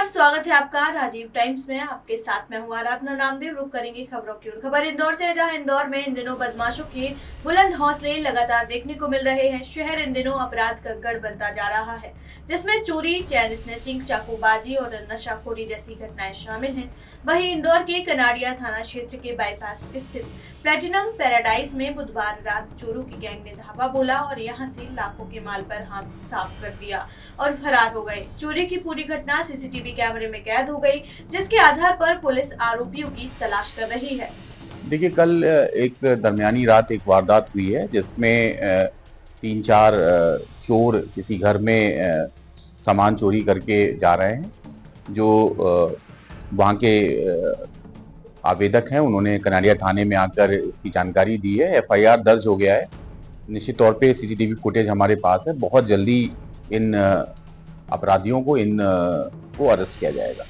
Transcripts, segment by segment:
नमस्कार, स्वागत है आपका राजीव टाइम्स में। आपके साथ मैं हूँ आराधना नामदेव। रुक करेंगे खबरों की ओर। खबर इंदौर से है, जहां इंदौर में इन दिनों बदमाशों के बुलंद हौसले लगातार देखने को मिल रहे हैं। शहर इन दिनों अपराध का गढ़ बनता जा रहा है, जिसमें चोरी, चैन स्नैचिंग, चाकूबाजी और नशाखोरी जैसी घटनाएं शामिल हैं। वहीं इंदौर के कनाड़िया थाना क्षेत्र के बाईपास स्थित प्लेटिनम पैराडाइज में बुधवार रात चोरों की गैंग ने धावा बोला और यहां से लाखों के माल पर हाथ साफ कर दिया और फरार हो गए। चोरी की पूरी घटना सीसीटीवी कैमरे में कैद हो गई, जिसके आधार पर पुलिस आरोपियों की तलाश कर रही है। देखिए, कल एक दरमियानी रात एक वारदात हुई है, जिसमें 3-4 चोर किसी घर में सामान चोरी करके जा रहे हैं। जो वहाँ के आवेदक हैं, उन्होंने कनाड़िया थाने में आकर इसकी जानकारी दी है। एफआईआर दर्ज हो गया है। निश्चित तौर पे सीसीटीवी फुटेज हमारे पास है। बहुत जल्दी इन अपराधियों को अरेस्ट किया जाएगा।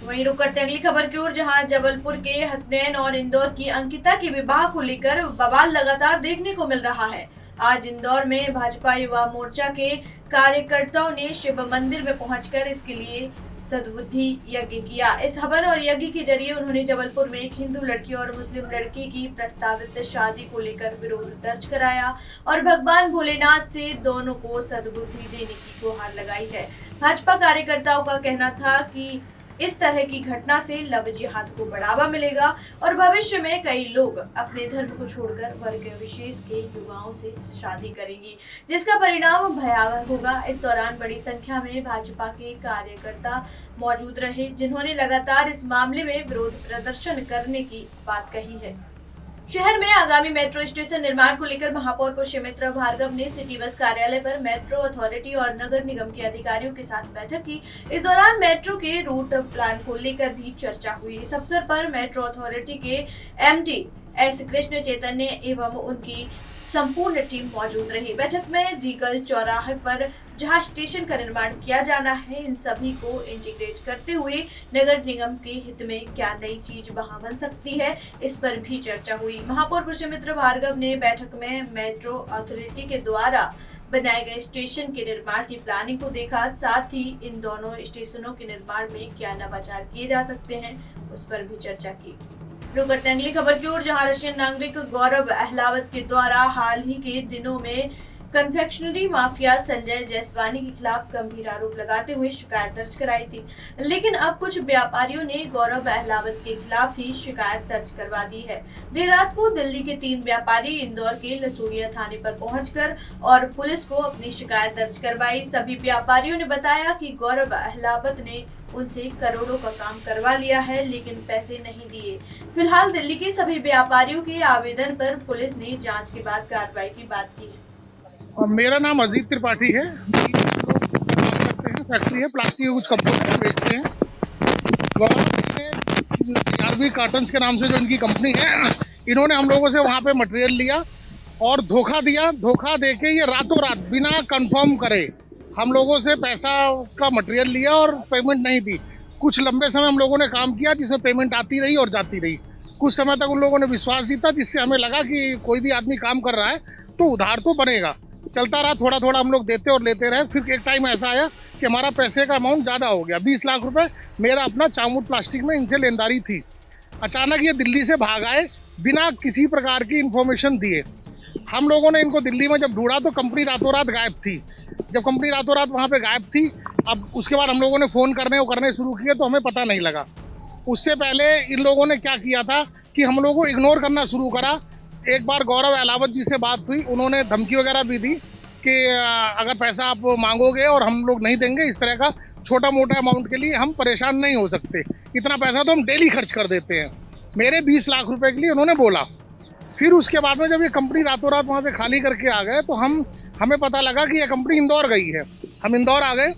वहीं रुक करते अगली खबर की ओर, जहां जबलपुर के हसनैन और इंदौर की अंकिता के विवाह को लेकर बवाल लगातार देखने को मिल रहा है। आज इंदौर में भाजपा युवा मोर्चा के कार्यकर्ताओं ने शिव मंदिर में पहुंचकर इसके लिए सद्बुद्धि यज्ञ किया। इस हवन और यज्ञ के जरिए उन्होंने जबलपुर में एक हिंदू लड़की और मुस्लिम लड़की की प्रस्तावित शादी को लेकर विरोध दर्ज कराया और भगवान भोलेनाथ से दोनों को सद्बुद्धि देने की गुहार लगाई है। भाजपा कार्यकर्ताओं का कहना था कि इस तरह की घटना से लव जिहाद को बढ़ावा मिलेगा और भविष्य में कई लोग अपने धर्म को छोड़कर वर्ग विशेष के युवाओं से शादी करेंगे, जिसका परिणाम भयावह होगा। इस दौरान बड़ी संख्या में भाजपा के कार्यकर्ता मौजूद रहे, जिन्होंने लगातार इस मामले में विरोध प्रदर्शन करने की बात कही है। शहर में आगामी मेट्रो स्टेशन निर्माण को लेकर महापौर पुष्यमित्रा भार्गव ने सिटी बस कार्यालय पर मेट्रो अथॉरिटी और नगर निगम के अधिकारियों के साथ बैठक की। इस दौरान मेट्रो के रूट प्लान को लेकर भी चर्चा हुई। इस अवसर पर मेट्रो अथॉरिटी के एमडी एस कृष्ण चैतन्य एवं उनकी संपूर्ण टीम मौजूद रही। बैठक में रीगल चौराहे पर जहां स्टेशन का निर्माण किया जाना है, इन सभी को इंटीग्रेट करते हुए नगर निगम के हित में क्या नई चीज वहां बन सकती है, इस पर भी चर्चा हुई। महापौर पुष्यमित्रा भार्गव ने बैठक में मेट्रो अथॉरिटी के द्वारा बनाए गए स्टेशन के निर्माण की प्लानिंग को देखा, साथ ही इन दोनों स्टेशनों के निर्माण में क्या नवाचार किए जा सकते हैं, उस पर भी चर्चा की। रुक करते हैं अगली खबर की ओर, जहां रशियन नागरिक गौरव अहलावत के द्वारा हाल ही के दिनों में कन्फेक्शनरी माफिया संजय जायसवानी के खिलाफ गंभीर आरोप लगाते हुए शिकायत दर्ज कराई थी, लेकिन अब कुछ व्यापारियों ने गौरव अहलावत के खिलाफ ही शिकायत दर्ज करवा दी है। देर रात को दिल्ली के 3 व्यापारी इंदौर के लसूड़िया थाने पर पहुंचकर और पुलिस को अपनी शिकायत दर्ज करवाई। सभी व्यापारियों ने बताया कि गौरव अहलावत ने उनसे करोड़ों का काम करवा लिया है, लेकिन पैसे नहीं दिए। फिलहाल दिल्ली के सभी व्यापारियों के आवेदन पर पुलिस ने जांच के बाद कार्रवाई की बात की है। मेरा नाम अजीत त्रिपाठी है। काम करते हैं, फैक्ट्री है, प्लास्टिक कुछ कंपोनेंट बेचते हैं। गवर्नमेंट आरबी कार्टन्स के नाम से जो इनकी कंपनी है, इन्होंने हम लोगों से वहाँ पे मटेरियल लिया और धोखा दिया। धोखा देके ये रातों रात बिना कंफर्म करे हम लोगों से पैसा का मटेरियल लिया और पेमेंट नहीं दी। कुछ लंबे समय हम लोगों ने काम किया, जिसमें पेमेंट आती रही और जाती रही। कुछ समय तक उन लोगों ने विश्वास जीता, जिससे हमें लगा कि कोई भी आदमी काम कर रहा है तो उधार तो बनेगा। चलता रहा, थोड़ा थोड़ा हम लोग देते और लेते रहे। फिर एक टाइम ऐसा आया कि हमारा पैसे का अमाउंट ज़्यादा हो गया। 20 लाख रुपए मेरा अपना चामुंड प्लास्टिक में इनसे लेनदारी थी। अचानक ये दिल्ली से भाग आए बिना किसी प्रकार की इंफॉर्मेशन दिए। हम लोगों ने इनको दिल्ली में जब ढूंढा तो कंपनी रातों रात गायब थी। जब कंपनी रातों रात वहाँ पे गायब थी, अब उसके बाद हम लोगों ने फ़ोन करने शुरू किए तो हमें पता नहीं लगा। उससे पहले इन लोगों ने क्या किया था कि हम लोगों को इग्नोर करना शुरू करा। एक बार गौरव अहलावत जी से बात हुई, उन्होंने धमकी वगैरह भी दी कि अगर पैसा आप मांगोगे और हम लोग नहीं देंगे, इस तरह का छोटा मोटा अमाउंट के लिए हम परेशान नहीं हो सकते, इतना पैसा तो हम डेली खर्च कर देते हैं। मेरे 20 लाख रुपए के लिए उन्होंने बोला। फिर उसके बाद में जब ये कंपनी रातों रात वहाँ से खाली करके आ गए तो हमें पता लगा कि ये कंपनी इंदौर गई है। हम इंदौर आ गए।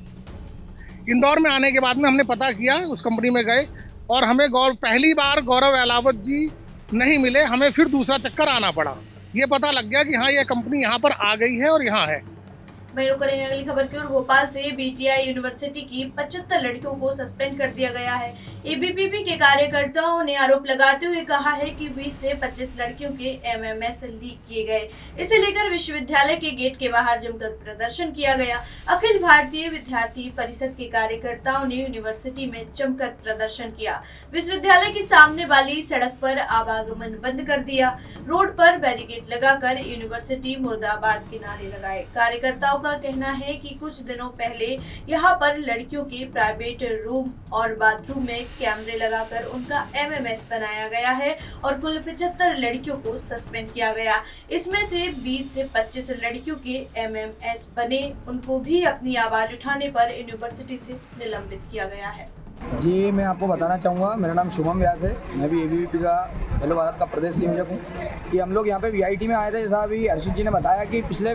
इंदौर में आने के बाद में हमने पता किया, उस कंपनी में गए और हमें पहली बार गौरव अहलावत जी नहीं मिले। हमें फिर दूसरा चक्कर आना पड़ा। ये पता लग गया कि हाँ, ये कंपनी यहाँ पर आ गई है और यहाँ है। वहीं रुक करेंगे अगली खबर की ओर। भोपाल से बीटीआई यूनिवर्सिटी की 75 लड़कियों को सस्पेंड कर दिया गया है। एबीवीपी के कार्यकर्ताओं ने आरोप लगाते हुए कहा है कि 20 से 25 लड़कियों के एमएमएस लीक किए गए। इसे लेकर विश्वविद्यालय के गेट के बाहर जमकर प्रदर्शन किया गया। अखिल भारतीय विद्यार्थी परिषद के कार्यकर्ताओं ने यूनिवर्सिटी में जमकर प्रदर्शन किया। विश्वविद्यालय के सामने वाली सड़क पर आवागमन बंद कर दिया। रोड पर बैरिकेड लगाकर यूनिवर्सिटी मुर्दाबाद के नारे लगाए। कार्यकर्ताओं का कहना है कि कुछ दिनों पहले यहां पर लड़कियों के प्राइवेट रूम और बाथरूम में कैमरे लगाकर उनका एमएमएस बनाया गया है और कुल 75 लड़कियों को सस्पेंड किया गया। इसमें से 20 से 25 लड़कियों के एमएमएस बने, उनको भी अपनी आवाज उठाने पर यूनिवर्सिटी से निलंबित किया गया है। जी, मैं आपको बताना चाहूँगा, मेरा नाम शुभम व्यास है। मैं भी एबीवीपी का हेलो भारत का प्रदेश संयोजक हूँ। कि हम लोग यहाँ पे वीआईटी में आए थे, जैसा अभी हर्षित जी ने बताया कि पिछले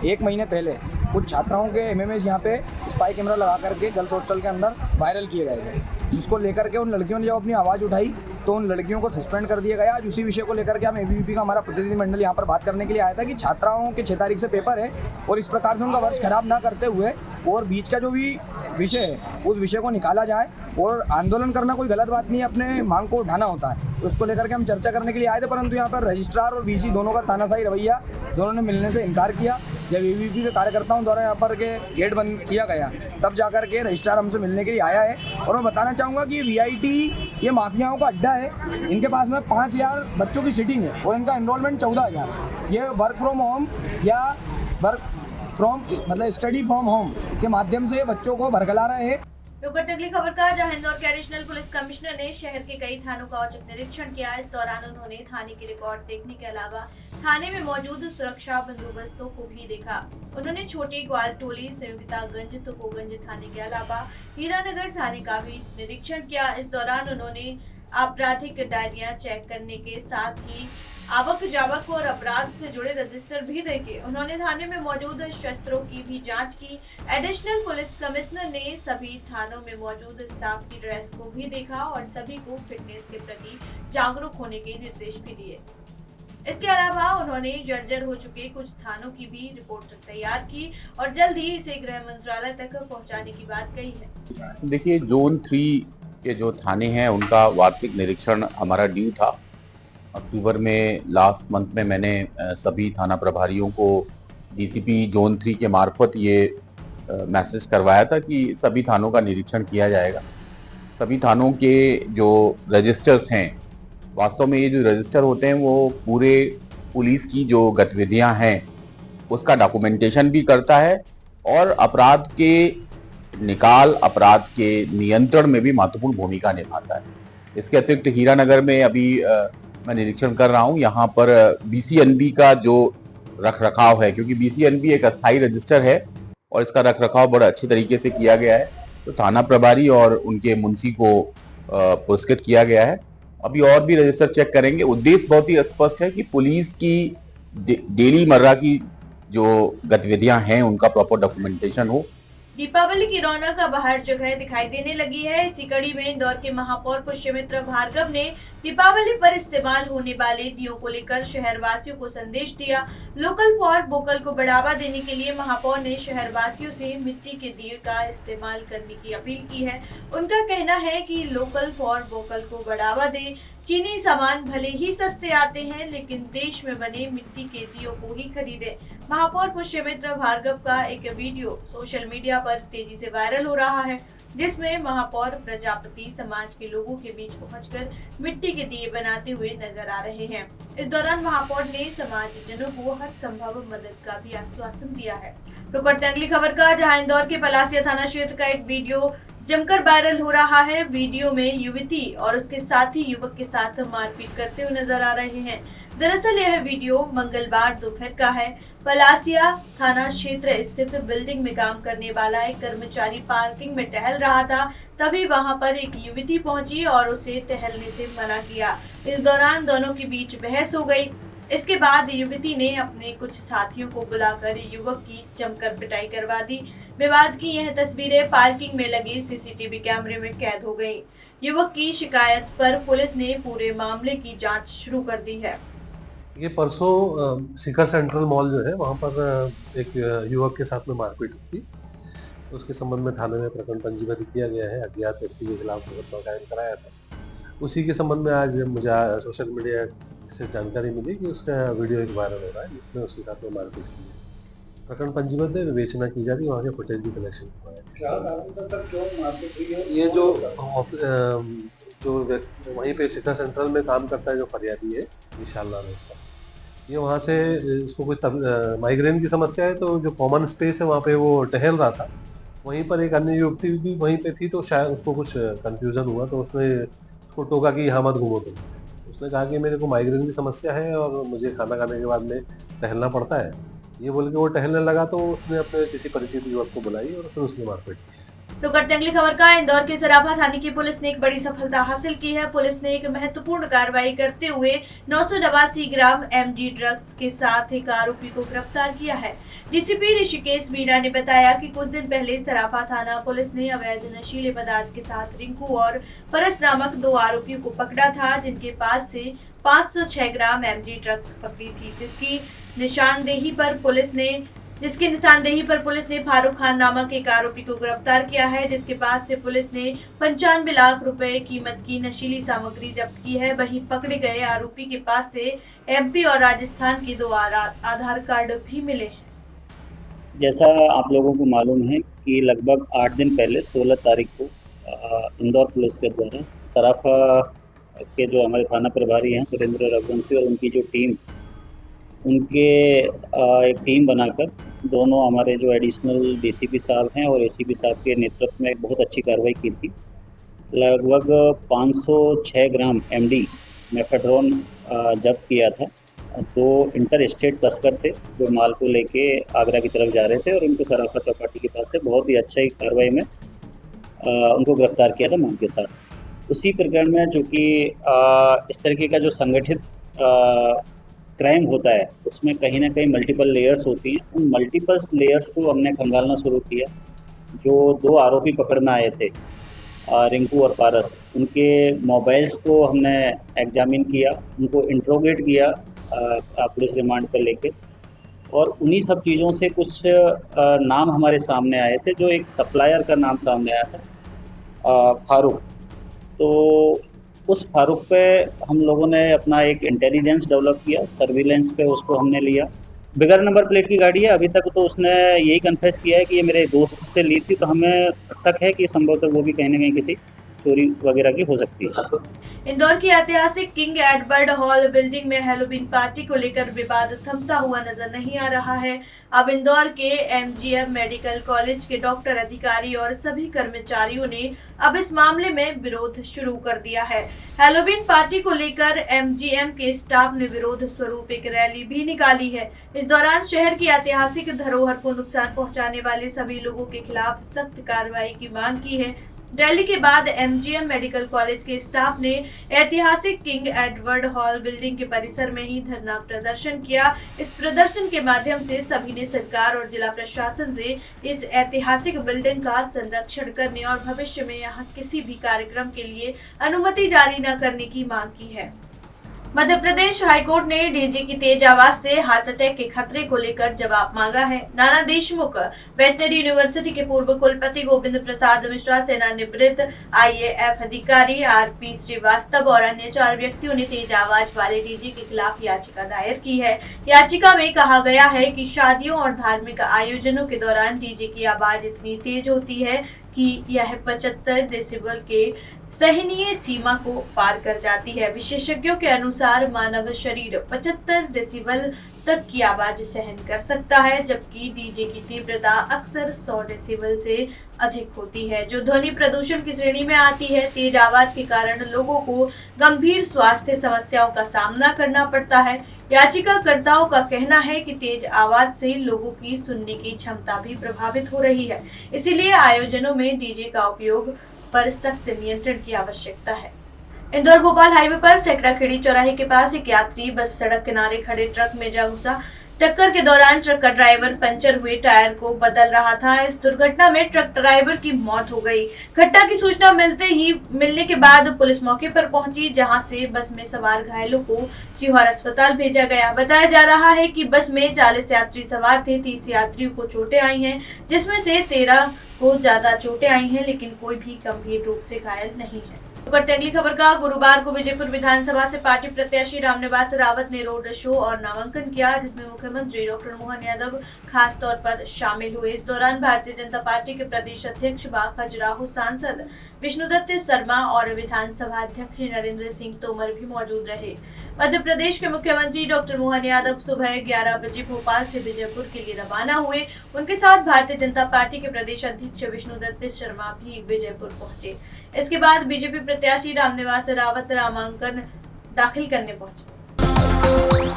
1 महीने पहले कुछ छात्राओं के एमएमएस यहाँ पे स्पाई कैमरा लगा करके गर्ल्स हॉस्टल के अंदर वायरल किए गए थे, जिसको लेकर के उन लड़कियों ने जब अपनी आवाज़ उठाई तो उन लड़कियों को सस्पेंड कर दिया गया। आज उसी विषय को लेकर के हम एबीवीपी का हमारा प्रतिनिधिमंडल यहाँ पर बात करने के लिए आया था कि छात्राओं के 6 तारीख से पेपर है और इस प्रकार से उनका वर्ष खराब ना करते हुए और बीच का जो भी विषय है उस विषय को निकाला जाए। और आंदोलन करना कोई गलत बात नहीं है, अपने मांग को उठाना होता है, तो उसको लेकर के हम चर्चा करने के लिए आए थे। परंतु यहाँ पर रजिस्ट्रार और वीसी दोनों का तानाशाही रवैया, दोनों ने मिलने से इनकार किया। जब एबीवीपी के कार्यकर्ताओं द्वारा यहाँ पर के गेट बंद किया गया तब जाकर के रजिस्ट्रार हमसे मिलने के लिए आया है। और मैं बताना चाहूँगा कि वीआईटी ये माफियाओं का अड्डा है। इनके पास में 5000 बच्चों की सीटिंग है और इनका एनरोलमेंट 14,000। ये वर्क फ्रॉम होम या मतलब स्टडी फ्रॉम होम के माध्यम से बच्चों को भरगला रहे हैं। अगली खबर का, जहां इंदौर के एडिशनल पुलिस कमिश्नर ने शहर के कई थानों का औचक निरीक्षण किया। इस दौरान उन्होंने थाने के रिकॉर्ड देखने के अलावा थाने में मौजूद सुरक्षा बंदोबस्तों को भी देखा। उन्होंने छोटी ग्वालटोली, संयुक्तागंज, तुकोगंज थाने के अलावा हीरानगर थाने का भी निरीक्षण किया। इस दौरान उन्होंने आपराधिक डायरिया चेक करने के साथ ही आवक जावक और अपराध से जुड़े रजिस्टर भी देखे। उन्होंने थाने में मौजूद शस्त्रों की भी जांच की। एडिशनल पुलिस कमिश्नर ने सभी थानों में मौजूद स्टाफ की ड्रेस को भी देखा और सभी को फिटनेस के प्रति जागरूक होने के निर्देश भी दिए। इसके अलावा उन्होंने जर्जर हो चुके कुछ थानों की भी रिपोर्ट तैयार की और जल्द ही इसे गृह मंत्रालय तक पहुंचाने की बात कही है। देखिए, जोन 3 के जो थाने हैं उनका वार्षिक निरीक्षण हमारा ड्यू था। अक्टूबर में लास्ट मंथ में मैंने सभी थाना प्रभारियों को डीसीपी जोन 3 के मार्फत ये मैसेज करवाया था कि सभी थानों का निरीक्षण किया जाएगा। सभी थानों के जो रजिस्टर्स हैं, वास्तव में ये जो रजिस्टर होते हैं वो पूरे पुलिस की जो गतिविधियां हैं उसका डॉक्यूमेंटेशन भी करता है और अपराध के निकाल, अपराध के नियंत्रण में भी महत्वपूर्ण भूमिका निभाता है। इसके अतिरिक्त हीरानगर में अभी मैं निरीक्षण कर रहा हूँ, यहाँ पर बीसीएनबी का जो रख रखाव है, क्योंकि बीसीएनबी एक अस्थायी रजिस्टर है और इसका रख रखाव बड़ा अच्छे तरीके से किया गया है, तो थाना प्रभारी और उनके मुंशी को पुरस्कृत किया गया है। अभी और भी रजिस्टर चेक करेंगे। उद्देश्य बहुत ही स्पष्ट है कि पुलिस की डेली मर्रा की जो गतिविधियां हैं उनका प्रॉपर डॉक्यूमेंटेशन हो। दीपावली की रौनक अब हर जगह दिखाई देने लगी है। इसी कड़ी में इंदौर के महापौर पुष्यमित्र भार्गव ने दीपावली पर इस्तेमाल होने वाले दियों को लेकर शहरवासियों को संदेश दिया। लोकल फॉर वोकल को बढ़ावा देने के लिए महापौर ने शहरवासियों से मिट्टी के दिए का इस्तेमाल करने की अपील की है। उनका कहना है कि लोकल फॉर वोकल को बढ़ावा दें। चीनी सामान भले ही सस्ते आते हैं, लेकिन देश में बने मिट्टी के दियों को ही खरीदें। महापौर पुष्यमित्र भार्गव का एक वीडियो सोशल मीडिया पर तेजी से वायरल हो रहा है, जिसमें महापौर प्रजापति समाज के लोगों के बीच पहुंचकर मिट्टी के दिए बनाते हुए नजर आ रहे हैं। इस दौरान महापौर ने समाजजनों को हर संभव मदद का भी आश्वासन दिया है। अगली खबर का, जहां इंदौर के पलासिया थाना क्षेत्र का एक वीडियो जमकर वायरल हो रहा है। वीडियो में युवती और उसके साथी युवक के साथ मारपीट करते हुए नजर आ रहे हैं। दरअसल यह वीडियो मंगलवार दोपहर का है। पलासिया थाना क्षेत्र स्थित बिल्डिंग में काम करने वाला एक कर्मचारी पार्किंग में टहल रहा था, तभी वहां पर एक युवती पहुंची और उसे टहलने से मना किया। इस दौरान दोनों के बीच बहस हो गई। इसके बाद युवती ने अपने कुछ साथियों को बुलाकर युवक की जमकर पिटाई करवा दी। विवाद की यह तस्वीरें पार्किंग में लगे सीसीटीवी कैमरे में कैद हो गई। युवक की शिकायत पर पुलिस ने पूरे मामले की जांच शुरू कर दी है। ये परसों शिखर सेंट्रल मॉल जो है वहाँ पर एक युवक के साथ में मारपीट हुई थी। उसके संबंध में थाने में प्रकरण पंजीबद्ध किया गया है, अज्ञात व्यक्ति के खिलाफ मुकदमा कायम कराया था। उसी के संबंध में आज मुझे सोशल मीडिया से जानकारी मिली कि उसका वीडियो एक वायरल हो रहा है जिसमें उसके साथ में मारपीट की है। प्रकरण पंजीबद्ध है, विवेचना की जा रही है, वहाँ के फुटेज भी कलेक्शन करवाया जा रहा है। ये जो व्यक्ति वहीं पे शिखर सेंट्रल में काम करता है, जो फरियादी है विशाल नाम है इसका, ये वहाँ से इसको कोई माइग्रेन की समस्या है, तो जो कॉमन स्पेस है वहाँ पे वो टहल रहा था। वहीं पर एक अन्य युवती भी वहीं पे थी, तो शायद उसको कुछ कंफ्यूजन हुआ, तो उसने उसको टोका कि यहाँ मत घूमो तुम। उसने कहा कि मेरे को माइग्रेन की समस्या है और मुझे खाना खाने के बाद में टहलना पड़ता है। ये बोल के वो टहलने लगा, तो उसने अपने किसी परिचित युवक को बुलाई और फिर उसने मारपीट की। तो करते अगली खबर का। इंदौर के सराफा थाने की पुलिस ने एक बड़ी सफलता हासिल की है। पुलिस ने एक महत्वपूर्ण कार्रवाई करते हुए 989 ग्राम एमडी ड्रग्स के साथ एक आरोपी को गिरफ्तार किया है। डीसीपी ऋषिकेश मीणा ने बताया कि कुछ दिन पहले सराफा थाना पुलिस ने अवैध नशीले पदार्थ के साथ रिंकू और परस नामक 2 आरोपियों को पकड़ा था, जिनके पास से 506 ग्राम एमडी ड्रग्स पकड़ी थी, जिसकी निशानदेही पर पुलिस ने फारूक खान नामक एक आरोपी को गिरफ्तार किया है, जिसके पास से पुलिस ने 95 लाख रुपए कीमत की नशीली सामग्री जब्त की है। वहीं पकड़े गए आरोपी के पास से एमपी और राजस्थान के 2 आधार कार्ड भी मिले हैं। जैसा आप लोगों को मालूम है कि लगभग 8 दिन पहले 16 तारीख को इंदौर पुलिस के द्वारा सराफा के जो हमारे थाना प्रभारी हैं सुरेंद्र रघुवंशी और उनकी जो टीम, उनके एक टीम बनाकर दोनों हमारे जो एडिशनल डीसीपी साहब हैं और एसीपी साहब के नेतृत्व में एक बहुत अच्छी कार्रवाई की थी। लगभग 506 ग्राम एमडी मेफेड्रोन जब्त किया था। 2 इंटर स्टेट तस्कर थे जो माल को लेके आगरा की तरफ जा रहे थे और उनको सराफा चौपाटी के पास से बहुत ही अच्छी कार्रवाई में उनको गिरफ्तार किया था माल के साथ। उसी प्रकरण में चूँकि इस तरीके का जो संगठित क्राइम होता है उसमें कहीं ना कहीं मल्टीपल लेयर्स होती हैं। उन मल्टीपल लेयर्स को हमने खंगालना शुरू किया। जो 2 आरोपी पकड़ में आए थे रिंकू और पारस, उनके मोबाइल्स को हमने एग्जामिन किया, उनको इंट्रोगेट किया पुलिस रिमांड पर लेके, और उन्हीं सब चीज़ों से कुछ नाम हमारे सामने आए थे। जो एक सप्लायर का नाम सामने आया था फारूक, तो उस फारूक पे हम लोगों ने अपना एक इंटेलिजेंस डेवलप किया, सर्विलेंस पे उसको हमने लिया। बगैर नंबर प्लेट की गाड़ी है, अभी तक तो उसने यही कन्फेस किया है कि ये मेरे दोस्त से ली थी, तो हमें शक है कि संभवतः वो भी कहीं ना कहीं किसी चोरी वगैरह की हो सकती है। इंदौर की ऐतिहासिक किंग एडवर्ड हॉल बिल्डिंग में हैलोवीन पार्टी को लेकर विवाद थमता हुआ नजर नहीं आ रहा है। अब इंदौर के एमजीएम मेडिकल कॉलेज के डॉक्टर, अधिकारी और सभी कर्मचारियों ने अब इस मामले में विरोध शुरू कर दिया है। हैलोवीन पार्टी को लेकर एमजीएम के स्टाफ ने विरोध स्वरूप एक रैली भी निकाली है। इस दौरान शहर की ऐतिहासिक धरोहर को नुकसान पहुंचाने वाले सभी लोगों के खिलाफ सख्त कार्रवाई की मांग की है। रैली के बाद एमजीएम मेडिकल कॉलेज के स्टाफ ने ऐतिहासिक किंग एडवर्ड हॉल बिल्डिंग के परिसर में ही धरना प्रदर्शन किया। इस प्रदर्शन के माध्यम से सभी ने सरकार और जिला प्रशासन से इस ऐतिहासिक बिल्डिंग का संरक्षण करने और भविष्य में यहां किसी भी कार्यक्रम के लिए अनुमति जारी न करने की मांग की है। मध्य प्रदेश हाईकोर्ट ने डीजी की तेज आवाज से हार्ट अटैक के खतरे को लेकर जवाब मांगा है। नाना देशमुख वेटनरी यूनिवर्सिटी के पूर्व कुलपति गोविंद प्रसाद मिश्रा, सेवानिवृत्त आईएएफ अधिकारी आरपी श्रीवास्तव और अन्य 4 व्यक्तियों ने तेज आवाज वाले डीजी के खिलाफ याचिका दायर की है। याचिका में कहा गया है कि शादियों और धार्मिक आयोजनों के दौरान डीजे की आवाज इतनी तेज होती है कि यह 75 डेसिबल के सहनीय सीमा को पार कर जाती है। विशेषज्ञों के अनुसार मानव शरीर 75 डेसिबल तक की आवाज सहन कर सकता है, जबकि डीजे की तीव्रता अक्सर 100 डेसिबल से अधिक होती है, जो ध्वनि प्रदूषण की श्रेणी में आती है। तेज आवाज के कारण लोगों को गंभीर स्वास्थ्य समस्याओं का सामना करना पड़ता है। याचिकाकर्ताओं का कहना है कि तेज आवाज से लोगों की सुनने की क्षमता भी प्रभावित हो रही है, इसीलिए आयोजनों में डीजे का उपयोग पर सख्त नियंत्रण की आवश्यकता है। इंदौर भोपाल हाईवे पर सेकड़ा खेड़ी चौराहे के पास एक यात्री बस सड़क किनारे खड़े ट्रक में जा घुसा। टक्कर के दौरान ट्रक का ड्राइवर पंचर हुए टायर को बदल रहा था। इस दुर्घटना में ट्रक ड्राइवर की मौत हो गई। घटना की सूचना मिलने के बाद पुलिस मौके पर पहुंची, जहां से बस में सवार घायलों को सीहोर अस्पताल भेजा गया। बताया जा रहा है कि बस में 40 यात्री सवार थे। 30 यात्रियों को चोटें आई हैं, जिसमें से 13 को ज्यादा चोटें आई हैं, लेकिन कोई भी गंभीर रूप से घायल नहीं है। करते अगली खबर का। गुरुवार को विजयपुर विधानसभा से पार्टी प्रत्याशी रामनिवास रावत ने रोड शो और नामांकन किया, जिसमें मुख्यमंत्री डॉक्टर मोहन यादव खास तौर पर शामिल हुए। इस दौरान भारतीय जनता पार्टी के प्रदेश अध्यक्ष व खजुराहो सांसद विष्णुदत्त शर्मा और विधानसभा अध्यक्ष नरेंद्र सिंह तोमर भी मौजूद रहे। मध्य प्रदेश के मुख्यमंत्री डॉक्टर मोहन यादव सुबह 11 बजे भोपाल से विजयपुर के लिए रवाना हुए। उनके साथ भारतीय जनता पार्टी के प्रदेश अध्यक्ष विष्णुदत्त शर्मा भी विजयपुर पहुंचे। इसके बाद बीजेपी प्रत्याशी रामनिवास रावत नामांकन दाखिल करने पहुंचे।